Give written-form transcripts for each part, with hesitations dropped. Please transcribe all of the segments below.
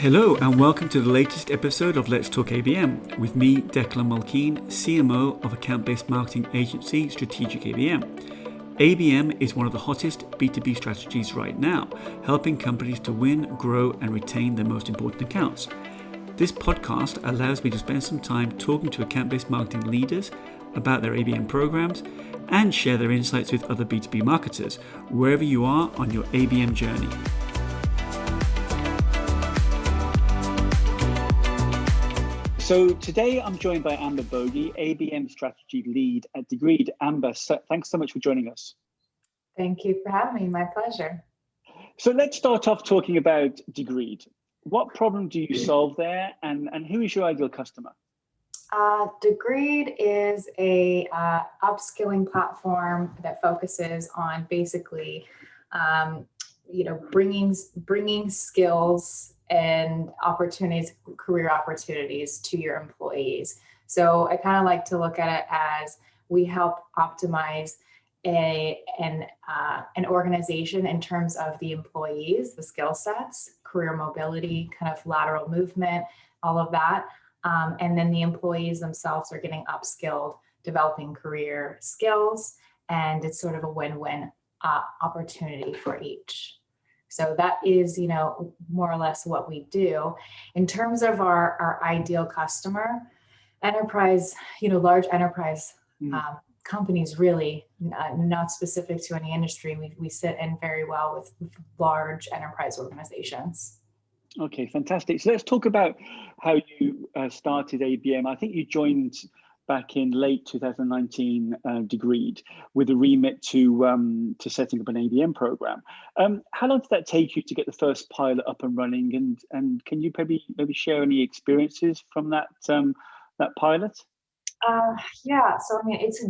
Hello and welcome to the latest episode of Let's Talk ABM with me, Declan, CMO of account-based marketing agency Strategic ABM. ABM is one of the hottest B2B strategies right now, helping companies to win, grow and retain their most important accounts. This podcast allows me to spend some time talking to account-based marketing leaders about their ABM programs and share their insights with other B2B marketers, wherever you are on your ABM journey. So today I'm joined by Amber Bogie, ABM Strategy Lead at Declan. Amber, thanks so much for joining us. Thank you for having me. My pleasure. So let's start off talking about Declan. What problem do you solve there, and who is your ideal customer? Declan is a upskilling platform that focuses on basically, bringing skills and opportunities, career opportunities to your employees. So I kind of like to look at it as we help optimize an organization in terms of the employees, the skill sets, career mobility, kind of lateral movement, all of that. And then the employees themselves are getting upskilled, developing career skills, and it's sort of a win-win opportunity for each. So that is, more or less what we do. In terms of our ideal customer, enterprise, large enterprise companies, really not specific to any industry. We sit in very well with large enterprise organizations. Okay, fantastic. So let's talk about how you started ABM. I think you joined back in late 2019, Declan, with a remit to setting up an ABM program. How long did that take you to get the first pilot up and running? And can you maybe share any experiences from that pilot? Yeah. So I mean, it's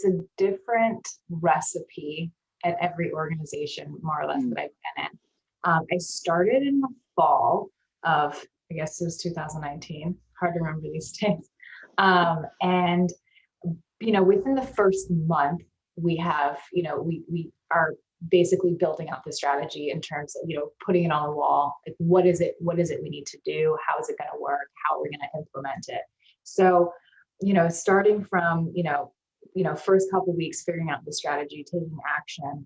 a different recipe at every organization, more or less, that I've been in. I started in the fall of, I guess it was 2019. Hard to remember these days. And within the first month, we have, we are basically building out the strategy in terms of, putting it on the wall. Like, what is it we need to do? How is it going to work? How are we going to implement it? So, starting from, first couple of weeks, figuring out the strategy, taking action.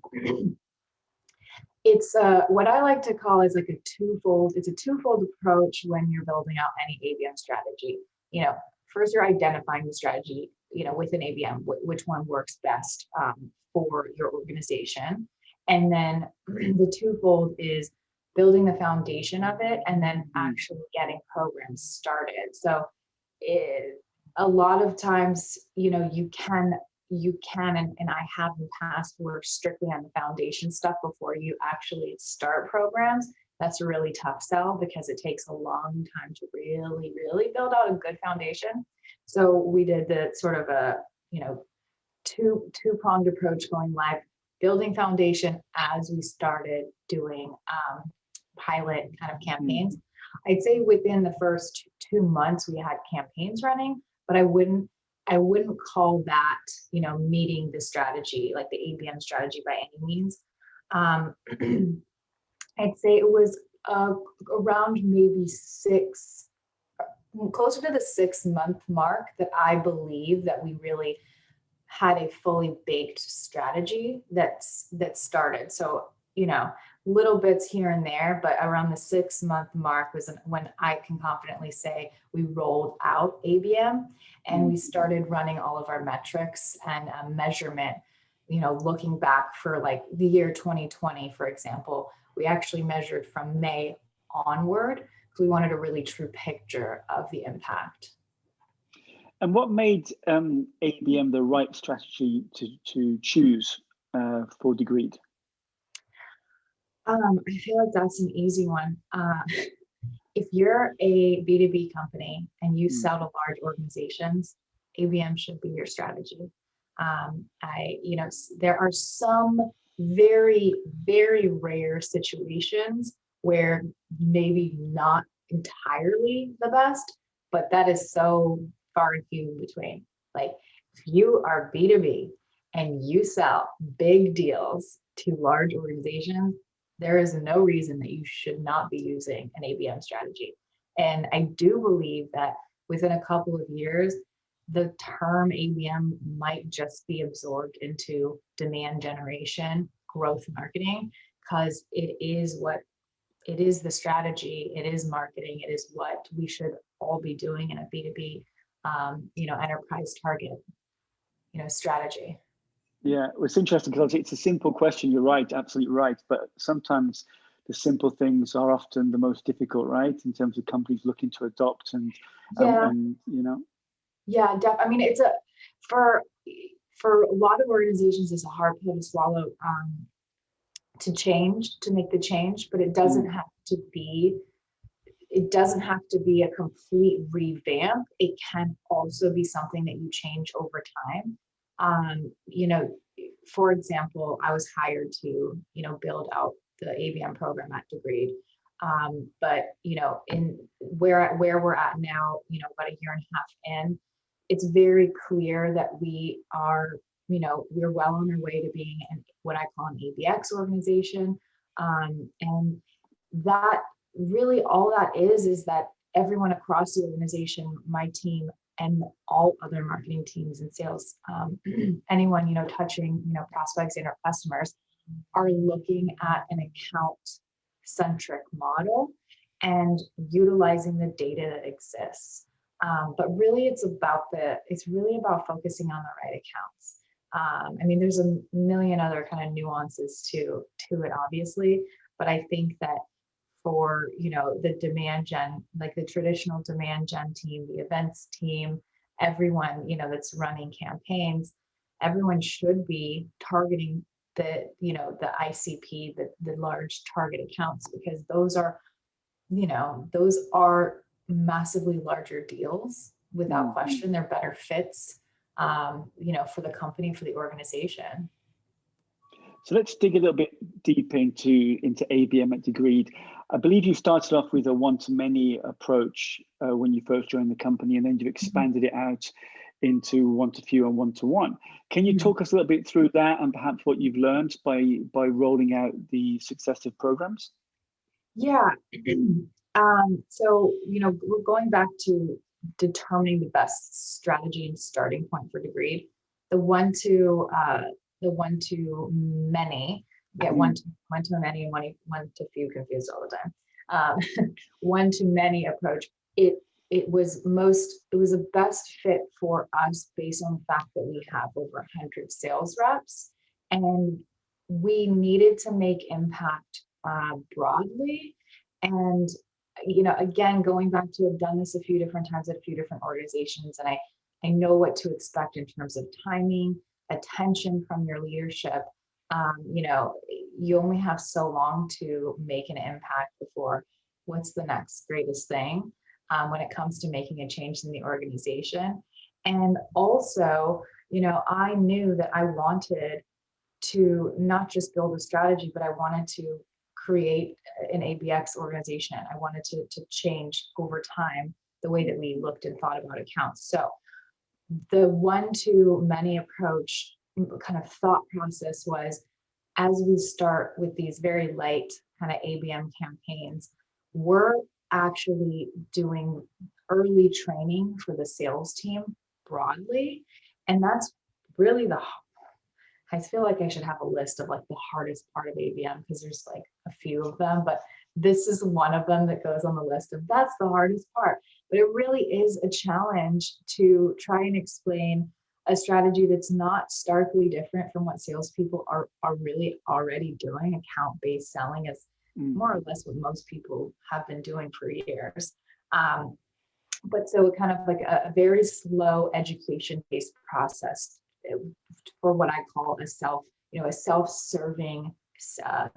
It's what I like to call is like a twofold approach when you're building out any ABM strategy. First, you're identifying the strategy, within ABM, which one works best for your organization. And then the twofold is building the foundation of it and then actually getting programs started. So a lot of times, you can, and I have in the past worked strictly on the foundation stuff before you actually start programs. That's a really tough sell because it takes a long time to really, really build out a good foundation. So we did the sort of a, two-pronged approach going live, building foundation as we started doing pilot kind of campaigns. I'd say within the first 2 months we had campaigns running, but I wouldn't call that, meeting the strategy, like the ABM strategy by any means. I'd say it was around maybe closer to the 6 month mark that I believe that we really had a fully baked strategy that started. So, little bits here and there, but around the 6 month mark was when I can confidently say we rolled out ABM and we started running all of our metrics and measurement, looking back for like the year 2020, for example. We actually measured from May onward because we wanted a really true picture of the impact. And what made ABM the right strategy to choose for Declan? I feel like that's an easy one. If you're a B2B company and you sell to large organizations, ABM should be your strategy. There are some very, very rare situations where maybe not entirely the best, but that is so far and few in between. Like if you are B2B and you sell big deals to large organizations, there is no reason that you should not be using an ABM strategy. And I do believe that within a couple of years, the term ABM might just be absorbed into demand generation, growth marketing, because it is the strategy, it is marketing, it is what we should all be doing in a B2B, enterprise target, strategy. Yeah, well, it's interesting because it's a simple question. You're right, absolutely right. But sometimes the simple things are often the most difficult, right? In terms of companies looking to adopt and Yeah, I mean, for a lot of organizations, it's a hard pill to swallow, to make the change, but it doesn't have to be a complete revamp. It can also be something that you change over time. For example, I was hired to, build out the ABM program at Declan. But in where we're at now, about a year and a half in, it's very clear that we are, we're well on our way to being what I call an ABX organization. And that really all that is that everyone across the organization, my team, and all other marketing teams and sales, anyone, touching, prospects and our customers, are looking at an account-centric model and utilizing the data that exists. But really it's really about focusing on the right accounts. I mean, there's a million other kind of nuances to it, obviously, but I think that for, the demand gen, like the traditional demand gen team, the events team, everyone, that's running campaigns, everyone should be targeting the ICP, the large target accounts, because those are massively larger deals without question. They're better fits, for the company, for the organization. So let's dig a little bit deeper into ABM at Declan. I believe you started off with a one-to-many approach when you first joined the company, and then you expanded it out into one-to-few and one-to-one. Can you talk us a little bit through that and perhaps what you've learned by rolling out the successive programs? Yeah. So, we're going back to determining the best strategy and starting point for Declan. The one-to-many, get one-to-many and one-to-few confused all the time. One-to-many approach, it was the best fit for us based on the fact that we have over 100 sales reps, and we needed to make impact broadly. And again, going back to, I've done this a few different times at a few different organizations, and I know what to expect in terms of timing, attention from your leadership. You only have so long to make an impact before what's the next greatest thing when it comes to making a change in the organization. And also, I knew that I wanted to not just build a strategy, but I wanted to create an ABX organization. I wanted to change over time the way that we looked and thought about accounts. So the one-to-many approach kind of thought process was, as we start with these very light kind of ABM campaigns, we're actually doing early training for the sales team broadly. And that's really I feel like I should have a list of like the hardest part of ABM, because there's like a few of them, but this is one of them that goes on the list of that's the hardest part. But it really is a challenge to try and explain a strategy that's not starkly different from what salespeople are really already doing. Account-based selling is more or less what most people have been doing for years. But so kind of like a very slow education-based process for what I call a self-serving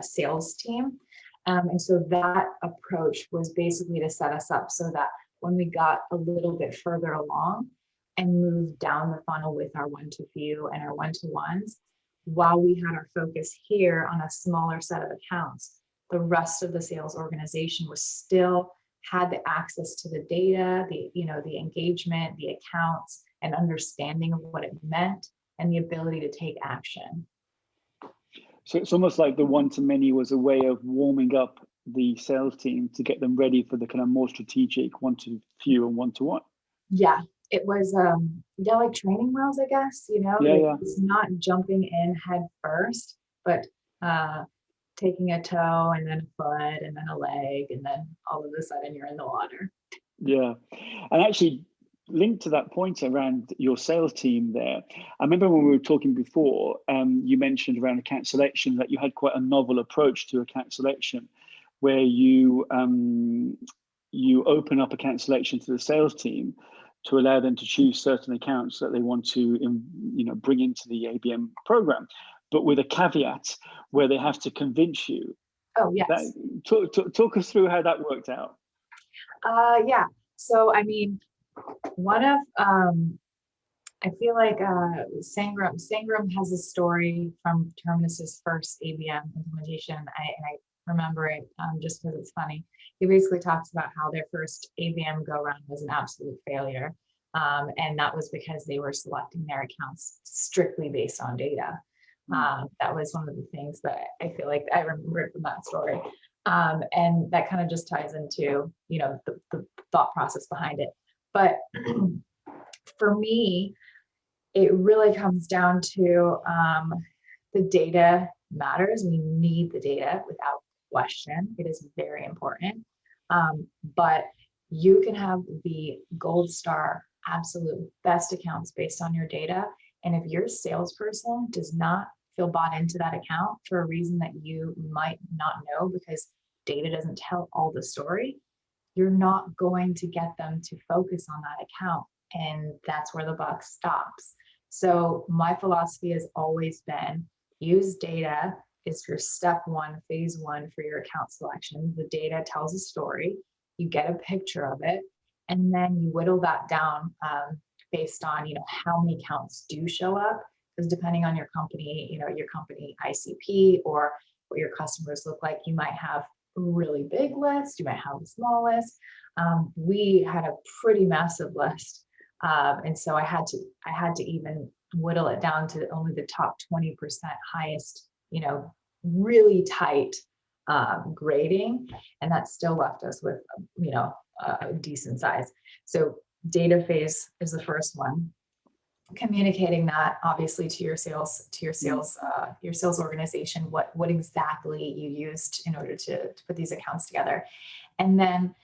sales team. And so that approach was basically to set us up so that when we got a little bit further along and moved down the funnel with our one-to-few and our one-to-ones, while we had our focus here on a smaller set of accounts, the rest of the sales organization was still had the access to the data, the engagement, the accounts, and understanding of what it meant, and the ability to take action. So it's almost like the one-to-many was a way of warming up the sales team to get them ready for the kind of more strategic one-to-few and one-to-one. Yeah, it was like training wheels, I guess, Yeah. it's not jumping in head first, but taking a toe and then a foot and then a leg, and then all of a sudden you're in the water. Yeah. And actually, linked to that point around your sales team there, I remember when we were talking before, you mentioned around account selection that you had quite a novel approach to account selection, where you open up account selection to the sales team to allow them to choose certain accounts that they want to bring into the ABM program, but with a caveat where they have to convince you. Oh, yes. Talk us through how that worked out. Yeah. So, I mean, one of, I feel like Sangram has a story from Terminus's first ABM implementation. I remember it just because it's funny. He basically talks about how their first ABM go round was an absolute failure. And that was because they were selecting their accounts strictly based on data. That was one of the things that I feel like I remember from that story. And that kind of just ties into, the thought process behind it. But for me, it really comes down to the data matters. We need the data without question. It is very important. But you can have the gold star, absolute best accounts based on your data. And if your salesperson does not feel bought into that account for a reason that you might not know, because data doesn't tell all the story, you're not going to get them to focus on that account. And that's where the buck stops. So my philosophy has always been use data is your step one, phase one for your account selection. The data tells a story, you get a picture of it, and then you whittle that down based on, how many accounts do show up. Because depending on your company, your company ICP or what your customers look like, you might have a really big list, you might have a small list. We had a pretty massive list. And so I had to even whittle it down to only the top 20% highest, really tight grading. And that still left us with, a decent size. So data phase is the first one. Communicating that obviously to your sales organization, what exactly you used in order to put these accounts together. And then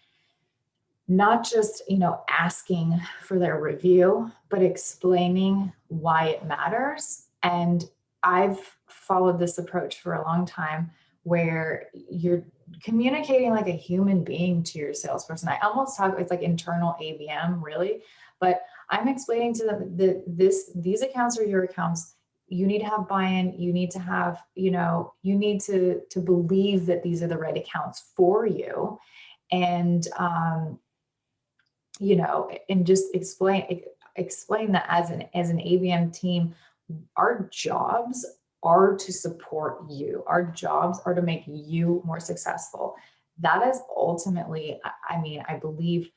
not just, asking for their review, but explaining why it matters. And I've followed this approach for a long time where you're communicating like a human being to your salesperson. I almost talk, it's like internal ABM really, but I'm explaining to them that these accounts are your accounts. You need to have buy-in. You need to have, you need to believe that these are the right accounts for you. And, and just explain that as an ABM team, our jobs are to support you. Our jobs are to make you more successful. That is ultimately, I believe,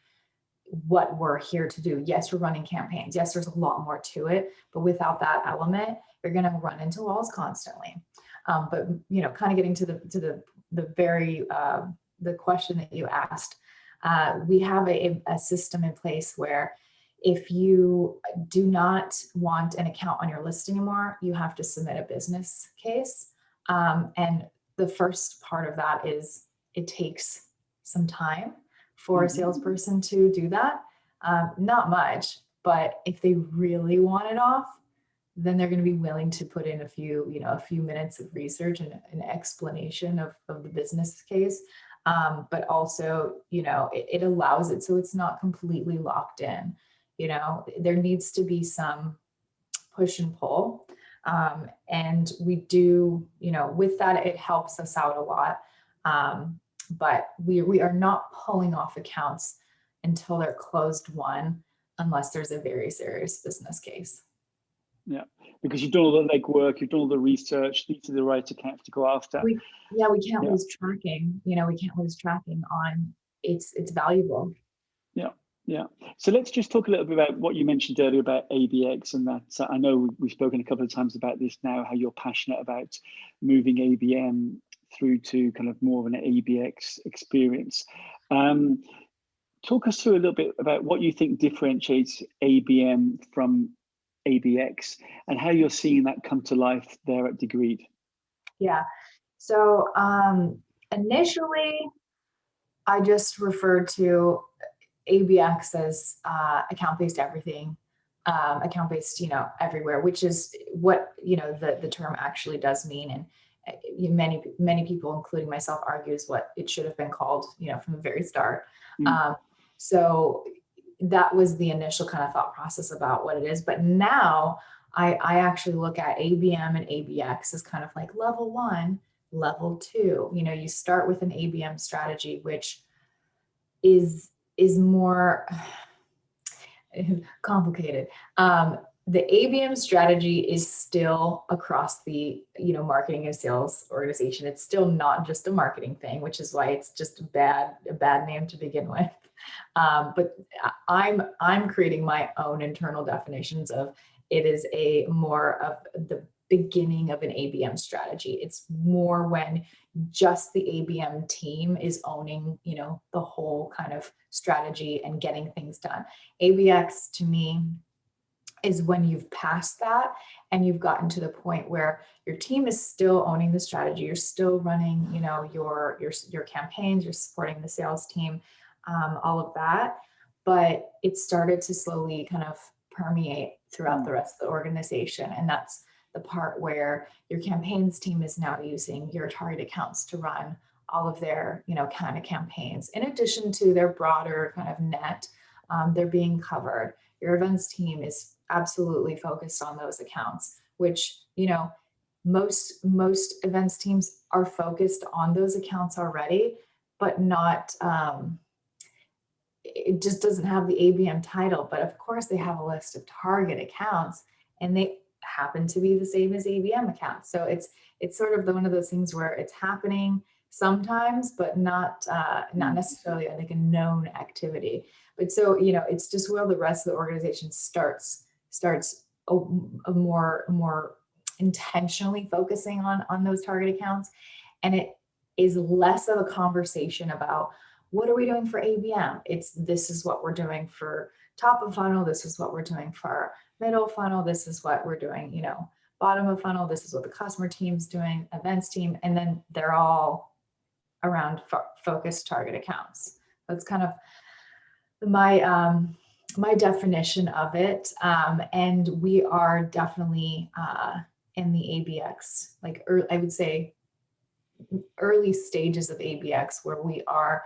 what we're here to do. Yes, we're running campaigns. Yes, there's a lot more to it, but without that element, you're going to run into walls constantly. But kind of getting to the very the question that you asked, we have a system in place where if you do not want an account on your list anymore, you have to submit a business case. And the first part of that is it takes some time for a salesperson to do that. Not much, but if they really want it off, then they're going to be willing to put in a few minutes of research and an explanation of the business case. But also, it allows it so it's not completely locked in. There needs to be some push and pull. And we do, with that, it helps us out a lot. But we are not pulling off accounts until they're closed won, unless there's a very serious business case. Yeah, because you've done all the legwork, you've done all the research, these are the right accounts to go after. We can't lose tracking. We can't lose tracking on it's valuable. Yeah. Yeah. So let's just talk a little bit about what you mentioned earlier about ABX, and that I know we've spoken a couple of times about this now, how you're passionate about moving ABM through to kind of more of an ABX experience. Um, Talk us through a little bit about what you think differentiates ABM from ABX and how you're seeing that come to life there at Degreed. Yeah. So initially, I just referred to ABX as account-based everything, account-based, everywhere, which is what, the term actually does mean. And many people, including myself, argues what it should have been called, from the very start. So that was the initial kind of thought process about what it is. But now I actually look at ABM and ABX as kind of like level one, level two. You start with an ABM strategy, which is more complicated. The ABM strategy is still across the marketing and sales organization. It's still not just a marketing thing, which is why it's just a bad name to begin with. But I'm creating my own internal definitions of it is a more of the beginning of an ABM strategy. It's more when just the ABM team is owning, the whole kind of strategy and getting things done. ABX to me is when you've passed that and you've gotten to the point where your team is still owning the strategy. You're still running, your campaigns, you're supporting the sales team, all of that. But it started to slowly kind of permeate throughout the rest of the organization. And that's the part where your campaigns team is now using your target accounts to run all of their, kind of campaigns. In addition to their broader kind of net, they're being covered. Your events team is absolutely focused on those accounts, which, most events teams are focused on those accounts already, but not, it just doesn't have the ABM title. But of course they have a list of target accounts and they happen to be the same as ABM accounts. So it's sort of one of those things where it's happening sometimes, but not necessarily like a known activity. But so, it's just where the rest of the organization starts a more intentionally focusing on those target accounts. And it is less of a conversation about what are we doing for ABM? This is what we're doing for top of funnel. This is what we're doing for middle funnel. This is what we're doing, bottom of funnel. This is what the customer team's doing, events team. And then they're all around focused target accounts. That's kind of my definition of it. And we are definitely in the ABX, I would say early stages of ABX, where we are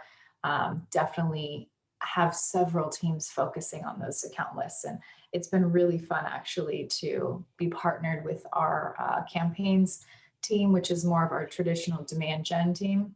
definitely have several teams focusing on those account lists. And it's been really fun actually to be partnered with our campaigns team, which is more of our traditional demand gen team.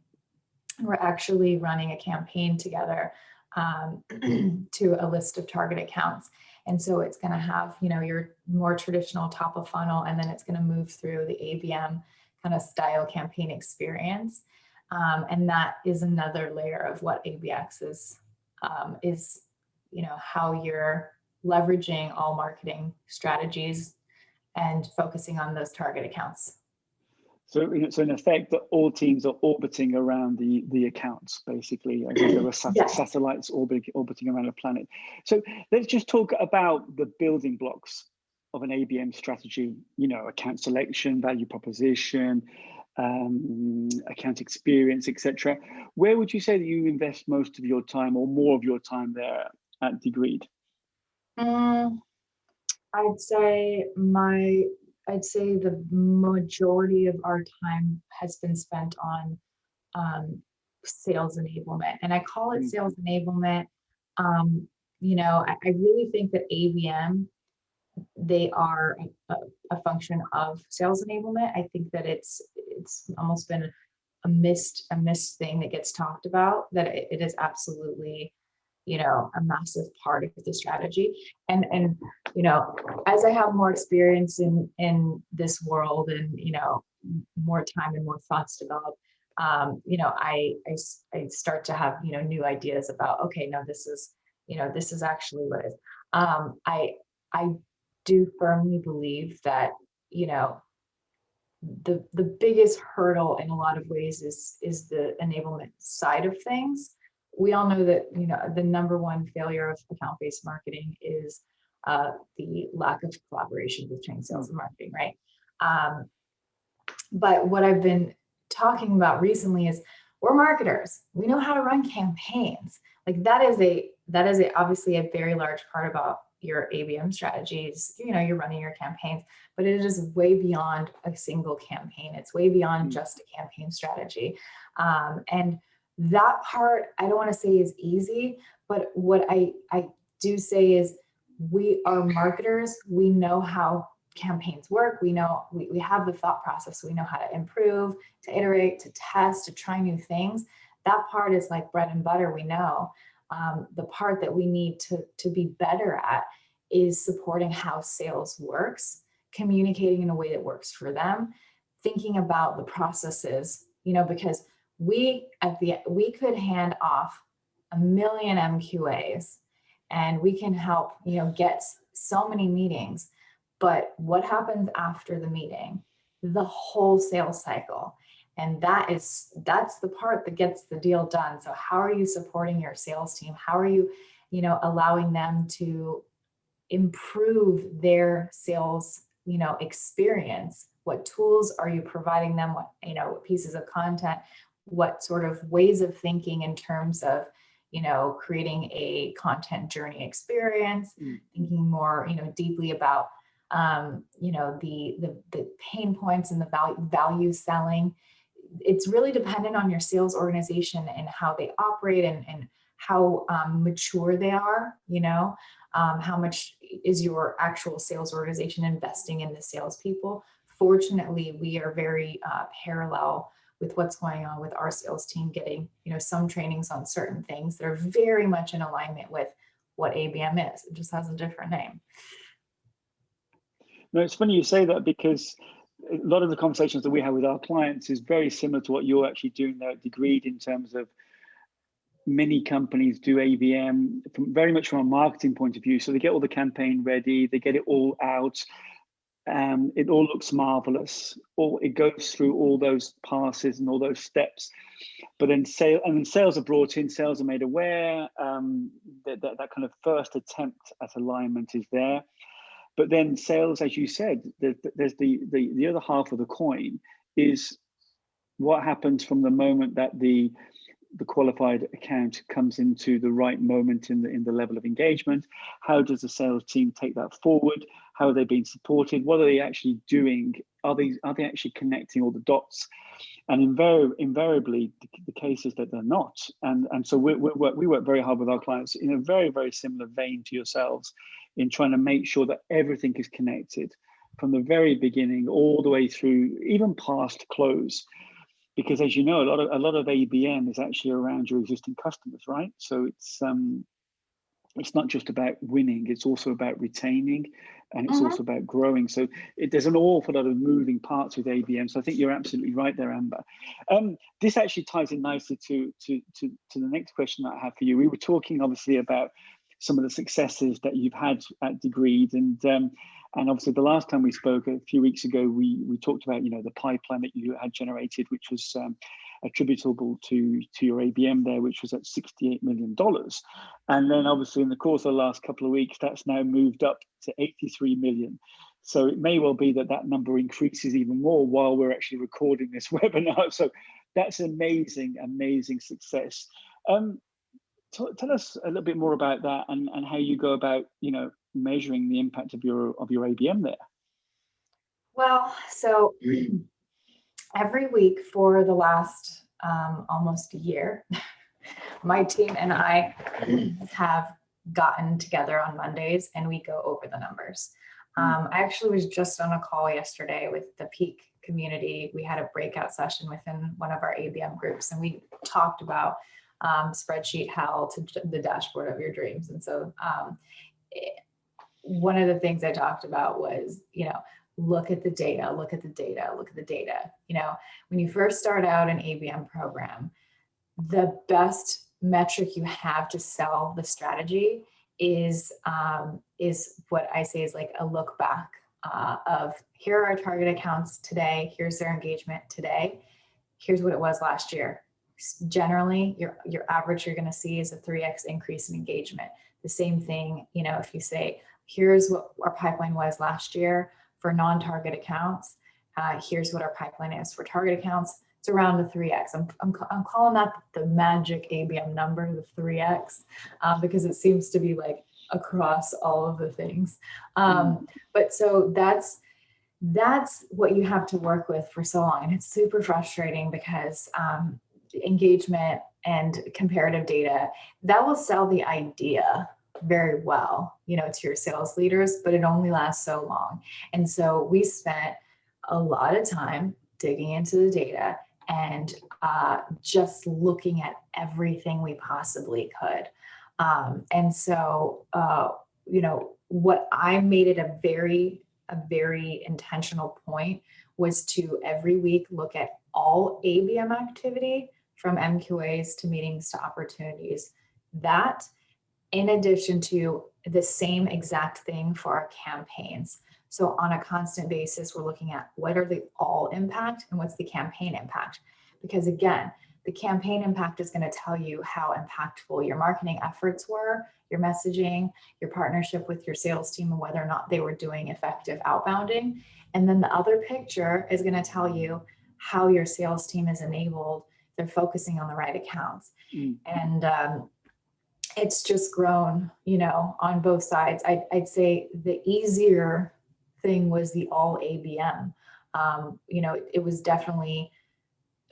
We're actually running a campaign together to a list of target accounts. And so it's going to have, your more traditional top of funnel, and then it's going to move through the ABM kind of style campaign experience. And that is another layer of what ABX is, how you're leveraging all marketing strategies and focusing on those target accounts. So in effect, that all teams are orbiting around the accounts, basically. I guess there are satellites orbiting around a planet. So let's just talk about the building blocks of an ABM strategy. Account selection, value proposition, account experience, etc. Where would you say that you invest most of your time or more of your time there at Degreed? I'd say the majority of our time has been spent on sales enablement. And I call it sales enablement. I really think that ABM, they are a function of sales enablement. I think that it's almost been a missed thing that gets talked about, that it is absolutely, a massive part of the strategy. And as I have more experience in this world and, more time and more thoughts develop, I start to have, new ideas about, okay, no, this is this is actually what it is. I do firmly believe that, the biggest hurdle in a lot of ways is the enablement side of things. We all know that, the number one failure of account-based marketing is the lack of collaboration between sales and marketing, right? But what I've been talking about recently is we're marketers. We know how to run campaigns. Like that is obviously a very large part about your ABM strategies. You're running your campaigns, but it is way beyond a single campaign. It's way beyond just a campaign strategy. And that part, I don't want to say is easy, but what I do say is we are marketers. We know how campaigns work. We know we have the thought process. We know how to improve, to iterate, to test, to try new things. That part is like bread and butter. We know. The part that we need to be better at is supporting how sales works, communicating in a way that works for them, thinking about the processes, because we could hand off 1 million MQAs and we can help, get so many meetings. But what happens after the meeting? The whole sales cycle. And that's the part that gets the deal done. So how are you supporting your sales team? How are you, allowing them to improve their sales, experience? What tools are you providing them? What pieces of content, what sort of ways of thinking in terms of, creating a content journey experience, thinking more, deeply about, the pain points and the value selling. It's really dependent on your sales organization and how they operate and how mature they are, how much is your actual sales organization investing in the salespeople. Fortunately, we are very parallel with what's going on with our sales team, getting, some trainings on certain things that are very much in alignment with what ABM is. It just has a different name. No, it's funny you say that, because a lot of the conversations that we have with our clients is very similar to what you're actually doing there at Declan, in terms of many companies do ABM very much from a marketing point of view. So they get all the campaign ready, they get it all out. It all looks marvelous. It goes through all those passes and all those steps. But then sales are brought in, sales are made aware, that kind of first attempt at alignment is there. But then sales, as you said, there's the other half of the coin is what happens from the moment that the qualified account comes into the right moment in the level of engagement. How does the sales team take that forward? How are they being supported? What are they actually doing? Are they actually connecting all the dots? And invariably, the case is that they're not. And so we work very hard with our clients in a very, very similar vein to yourselves, in trying to make sure that everything is connected from the very beginning all the way through, even past close. Because as you know, a lot of ABM is actually around your existing customers, right? So it's not just about winning, it's also about retaining, and it's also about growing. So there's an awful lot of moving parts with ABM. So I think you're absolutely right there, Amber. This actually ties in nicely to the next question that I have for you. We were talking obviously about some of the successes that you've had at Declan, and obviously the last time we spoke a few weeks ago, we talked about the pipeline that you had generated, which was attributable to your ABM there, which was at $68 million. And then obviously in the course of the last couple of weeks, that's now moved up to 83 million. So it may well be that number increases even more while we're actually recording this webinar. So that's amazing, amazing success. Tell us a little bit more about that and how you go about, measuring the impact of your ABM there. Well, so every week for the last almost a year, my team and I have gotten together on Mondays and we go over the numbers. I actually was just on a call yesterday with the Peak community. We had a breakout session within one of our ABM groups, and we talked about spreadsheet hell to the dashboard of your dreams. And so one of the things I talked about was, look at the data, look at the data, look at the data. When you first start out an ABM program, the best metric you have to sell the strategy is what I say is like a look back of here are our target accounts today, here's their engagement today, here's what it was last year. Generally, your average you're going to see is a 3x increase in engagement. The same thing, if you say, here's what our pipeline was last year for non-target accounts, here's what our pipeline is for target accounts, it's around a 3x. I'm calling that the magic ABM number, the 3x, because it seems to be like across all of the things. But so that's what you have to work with for so long. And it's super frustrating because engagement and comparative data, that will sell the idea very well, to your sales leaders, but it only lasts so long. And so we spent a lot of time digging into the data and just looking at everything we possibly could. And so, what I made it a very intentional point was to every week look at all ABM activity, from MQAs to meetings to opportunities. That, in addition to the same exact thing for our campaigns. So on a constant basis, we're looking at what are the all impact and what's the campaign impact. Because again, the campaign impact is going to tell you how impactful your marketing efforts were, your messaging, your partnership with your sales team, and whether or not they were doing effective outbounding. And then the other picture is going to tell you how your sales team is enabled. They're focusing on the right accounts. And it's just grown, on both sides. I'd say the easier thing was the all ABM. It was definitely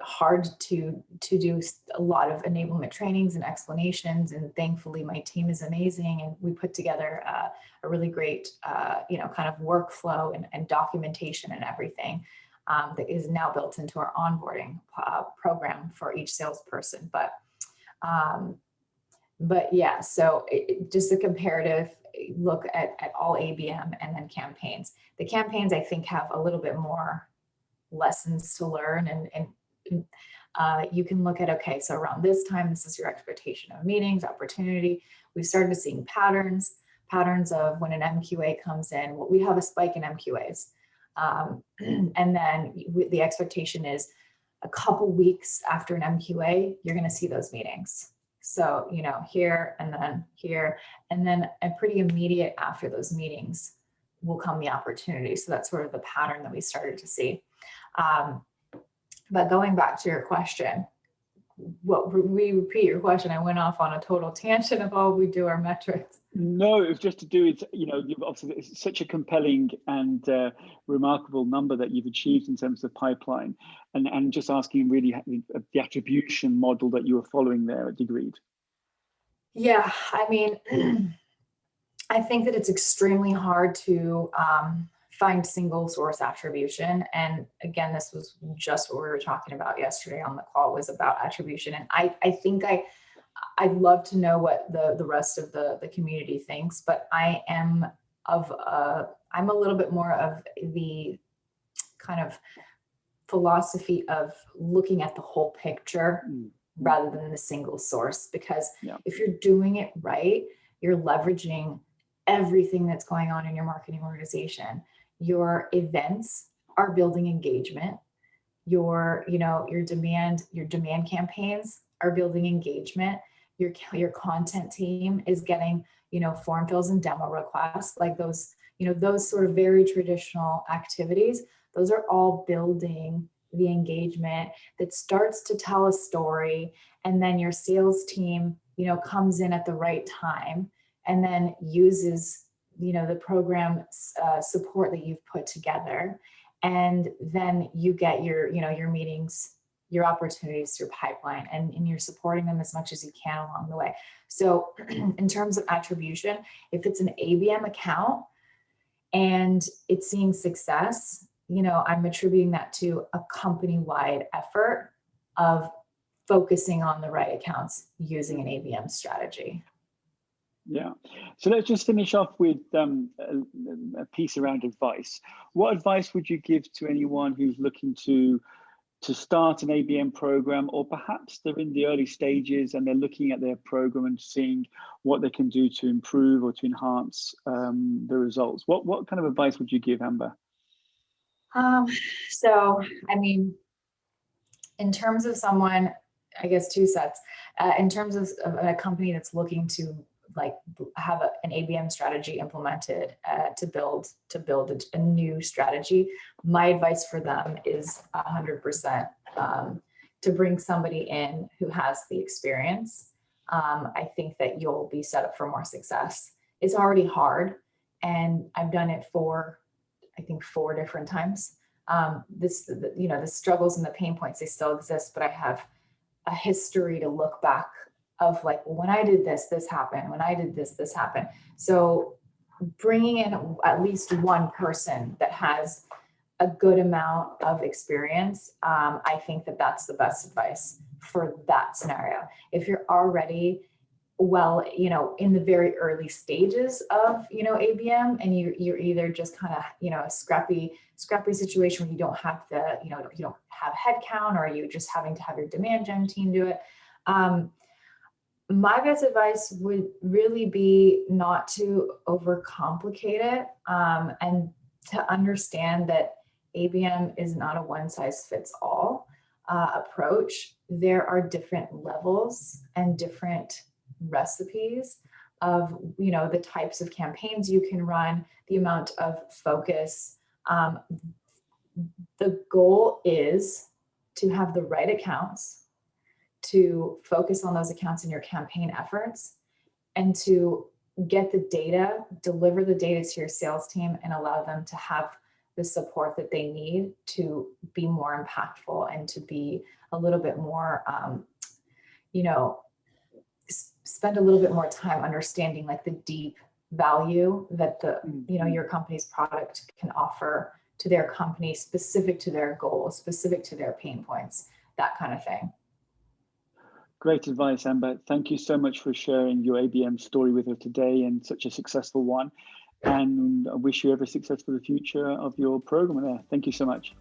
hard to do a lot of enablement trainings and explanations, and thankfully my team is amazing, and we put together a really great kind of workflow and documentation and everything that is now built into our onboarding program for each salesperson. But yeah, so just a comparative look at all ABM and then campaigns. The campaigns, I think, have a little bit more lessons to learn, and you can look at, okay, so around this time, this is your expectation of meetings, opportunity. We've started seeing patterns of when an MQA comes in. Well, we have a spike in MQAs. And then the expectation is a couple weeks after an MQA, you're going to see those meetings. So, here and then here, and then pretty immediate after those meetings will come the opportunity. So that's sort of the pattern that we started to see. But going back to your question, repeat your question. I went off on a total tangent of how we do our metrics. No, it was just to do with, you've obviously, it's such a compelling and remarkable number that you've achieved in terms of pipeline, and just asking really the attribution model that you were following there at Degreed. Yeah, I mean, I think that it's extremely hard to find single source attribution. And again, this was just what we were talking about yesterday on the call, was about attribution. And I think I'd love to know what the rest of the community thinks, but I'm a little bit more of the kind of philosophy of looking at the whole picture rather than the single source, because if you're doing it right, you're leveraging everything that's going on in your marketing organization. Your events are building engagement. Your demand campaigns are building engagement. Your content team is getting, form fills and demo requests, like those sort of very traditional activities. Those are all building the engagement that starts to tell a story. And then your sales team, comes in at the right time and then uses, the program support that you've put together. And then you get your meetings, your opportunities, your pipeline, and you're supporting them as much as you can along the way. So in terms of attribution, if it's an ABM account and it's seeing success, I'm attributing that to a company-wide effort of focusing on the right accounts using an ABM strategy. Yeah. So let's just finish off with a piece around advice. What advice would you give to anyone who's looking to to start an ABM program, or perhaps they're in the early stages and they're looking at their program and seeing what they can do to improve or to enhance the results? What kind of advice would you give, Amber? So, I mean, in terms of someone, I guess two sets. In terms of a company that's looking to like have an ABM strategy implemented to build a new strategy, my advice for them is 100% to bring somebody in who has the experience. I think that you'll be set up for more success. It's already hard, and I've done it I think 4 different times. The struggles and the pain points, they still exist, but I have a history to look back of like, when I did this, this happened. When I did this, this happened. So bringing in at least one person that has a good amount of experience, I think that that's the best advice for that scenario. If you're already in the very early stages of, ABM, and you're either just kind of, a scrappy situation where you don't have you don't have headcount, or you just having to have your demand gen team do it. My best advice would really be not to overcomplicate it, and to understand that ABM is not a one size fits all approach. There are different levels and different recipes of the types of campaigns you can run, the amount of focus. The goal is to have the right accounts, to focus on those accounts in your campaign efforts, and to get the data, deliver the data to your sales team, and allow them to have the support that they need to be more impactful and to be a little bit more, spend a little bit more time understanding like the deep value that your company's product can offer to their company, specific to their goals, specific to their pain points, that kind of thing. Great advice, Amber. Thank you so much for sharing your ABM story with us today, and such a successful one. And I wish you every success for the future of your program there. Thank you so much.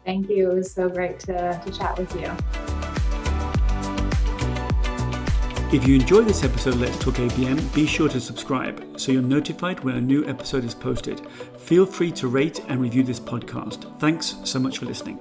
Thank you. It was so great to chat with you. If you enjoyed this episode of Let's Talk ABM, be sure to subscribe so you're notified when a new episode is posted. Feel free to rate and review this podcast. Thanks so much for listening.